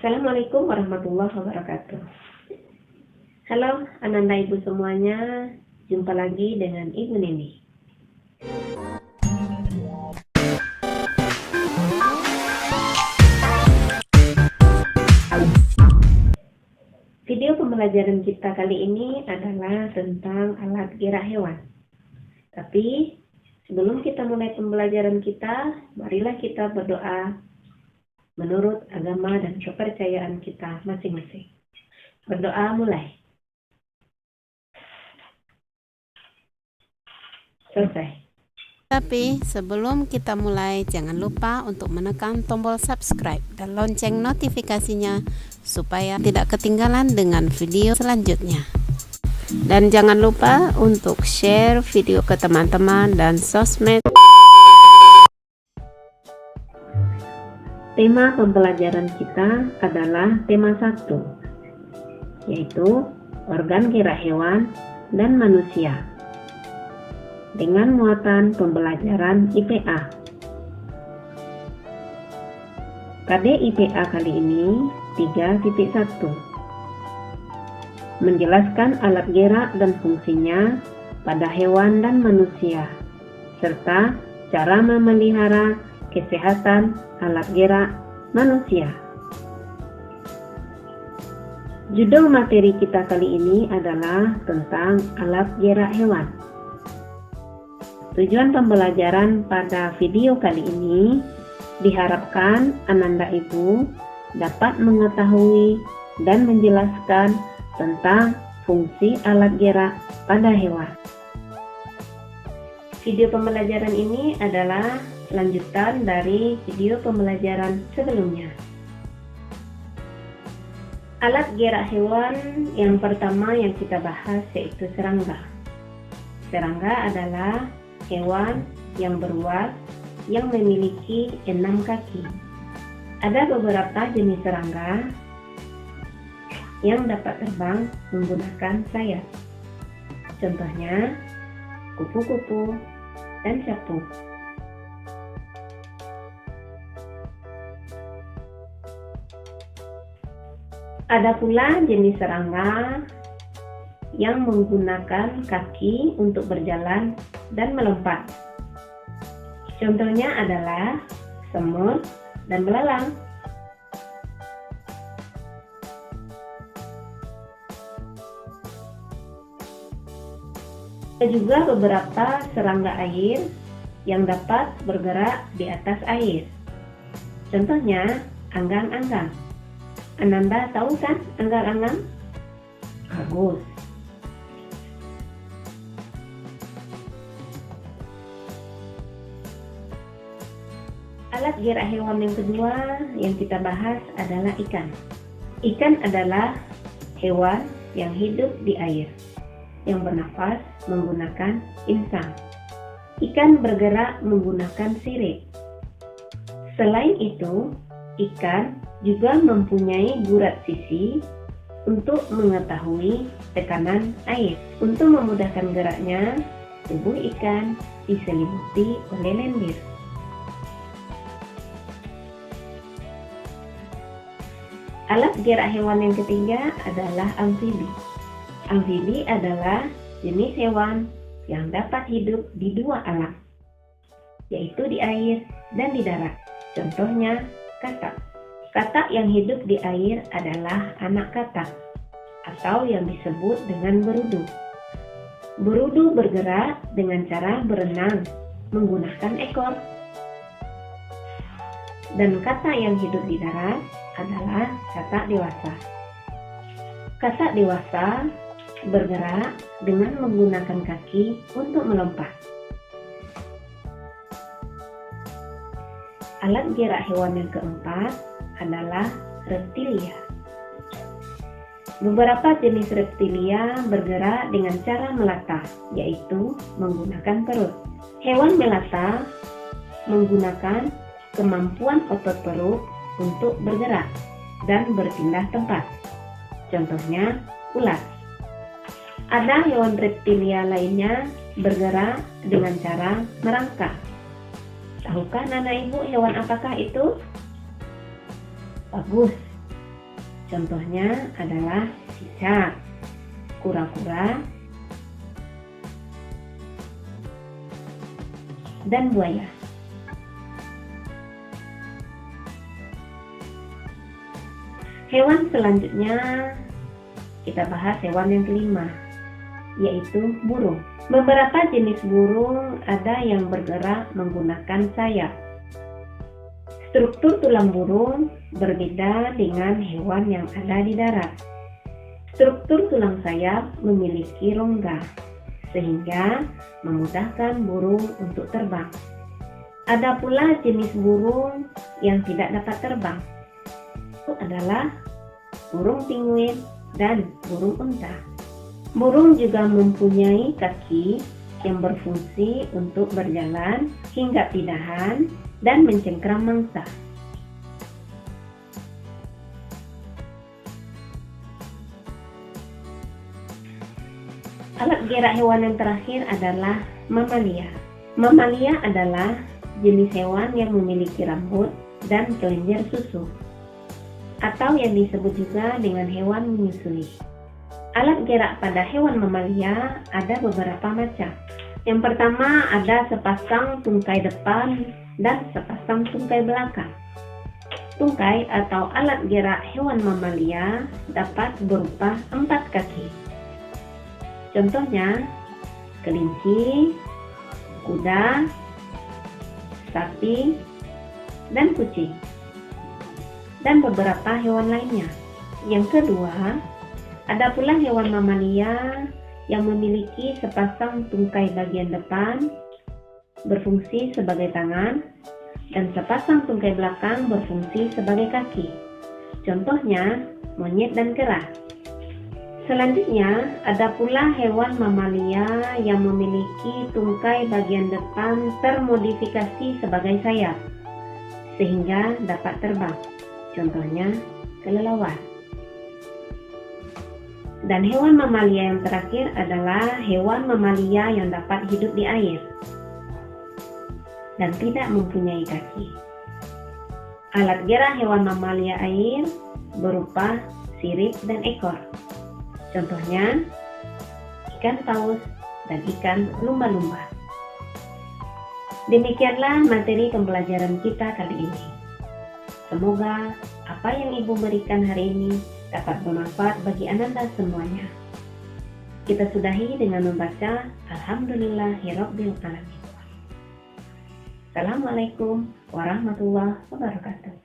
Assalamualaikum warahmatullahi wabarakatuh. Halo Ananda Ibu semuanya, jumpa lagi dengan Ibu Neni. Video pembelajaran kita kali ini adalah tentang alat gerak hewan. Tapi sebelum kita mulai pembelajaran kita, marilah kita berdoa menurut agama dan kepercayaan kita masing-masing. Berdoa mulai. Selesai. Tapi sebelum kita mulai, jangan lupa untuk menekan tombol subscribe dan lonceng notifikasinya supaya tidak ketinggalan dengan video selanjutnya. Dan jangan lupa untuk share video ke teman-teman dan sosmed. Tema pembelajaran kita adalah tema 1, yaitu organ gerak hewan dan manusia, dengan muatan pembelajaran IPA. KD IPA kali ini 3.1, menjelaskan alat gerak dan fungsinya pada hewan dan manusia, serta cara memelihara kesehatan alat gerak manusia. Judul materi kita kali ini adalah tentang alat gerak hewan. Tujuan pembelajaran pada video kali ini diharapkan Ananda Ibu dapat mengetahui dan menjelaskan tentang fungsi alat gerak pada hewan. Video pembelajaran ini adalah lanjutan dari video pembelajaran sebelumnya. Alat gerak hewan yang pertama yang kita bahas yaitu serangga. Serangga adalah hewan yang beruas yang memiliki 6 kaki. Ada beberapa jenis serangga yang dapat terbang menggunakan sayap. Contohnya kupu-kupu dan capung. Ada pula jenis serangga yang menggunakan kaki untuk berjalan dan melompat. Contohnya adalah semut dan belalang. Ada juga beberapa serangga air yang dapat bergerak di atas air. Contohnya anggang-anggang. Ananda tahu kan anggang-anggang? Bagus. Alat gerak hewan yang kedua yang kita bahas adalah ikan. Ikan adalah hewan yang hidup di air, yang bernafas menggunakan insang. Ikan bergerak menggunakan sirip. Selain itu, ikan juga mempunyai gurat sisi untuk mengetahui tekanan air. Untuk memudahkan geraknya, tubuh ikan diselimuti oleh lendir. Alat gerak hewan yang ketiga adalah amfibi. Amfibi adalah jenis hewan yang dapat hidup di dua alam, yaitu di air dan di darat. Contohnya katak. Katak yang hidup di air adalah anak katak, atau yang disebut dengan berudu. Berudu bergerak dengan cara berenang menggunakan ekor. Dan katak yang hidup di darat adalah katak dewasa. Katak dewasa bergerak dengan menggunakan kaki untuk melompat. Alat gerak hewan yang keempat adalah reptilia. Beberapa jenis reptilia bergerak dengan cara melata, yaitu menggunakan perut. Hewan melata menggunakan kemampuan otot perut untuk bergerak dan berpindah tempat. Contohnya ular. Ada hewan reptilia lainnya bergerak dengan cara merangkak. Tahukah anak ibu hewan apakah itu? Bagus. Contohnya adalah cicak, kura-kura, dan buaya. Hewan selanjutnya kita bahas hewan yang kelima, yaitu burung. Beberapa jenis burung ada yang bergerak menggunakan sayap. Struktur tulang burung berbeda dengan hewan yang ada di darat. Struktur tulang sayap memiliki rongga, sehingga memudahkan burung untuk terbang. Ada pula jenis burung yang tidak dapat terbang. Itu adalah burung pinguin dan burung unta. Burung juga mempunyai kaki yang berfungsi untuk berjalan, hingga pidahan, dan mencengkram mangsa. Alat gerak hewan yang terakhir adalah mamalia. Mamalia adalah jenis hewan yang memiliki rambut dan kelenjar susu, atau yang disebut juga dengan hewan menyusui. Alat gerak pada hewan mamalia ada beberapa macam. Yang pertama ada sepasang tungkai depan dan sepasang tungkai belakang. Tungkai atau alat gerak hewan mamalia dapat berupa 4 kaki. Contohnya kelinci, kuda, sapi, dan kucing, dan beberapa hewan lainnya. Yang kedua, ada pula hewan mamalia yang memiliki sepasang tungkai bagian depan berfungsi sebagai tangan dan sepasang tungkai belakang berfungsi sebagai kaki. Contohnya monyet dan kera. Selanjutnya, ada pula hewan mamalia yang memiliki tungkai bagian depan termodifikasi sebagai sayap, sehingga dapat terbang. Contohnya kelelawar. Dan hewan mamalia yang terakhir adalah hewan mamalia yang dapat hidup di air dan tidak mempunyai kaki. Alat gerak hewan mamalia air berupa sirip dan ekor. Contohnya ikan paus dan ikan lumba-lumba. Demikianlah materi pembelajaran kita kali ini. Semoga apa yang Ibu berikan hari ini dapat bermanfaat bagi Ananda semuanya. Kita sudahi dengan membaca Alhamdulillahirabbil alamin. Assalamualaikum warahmatullahi wabarakatuh.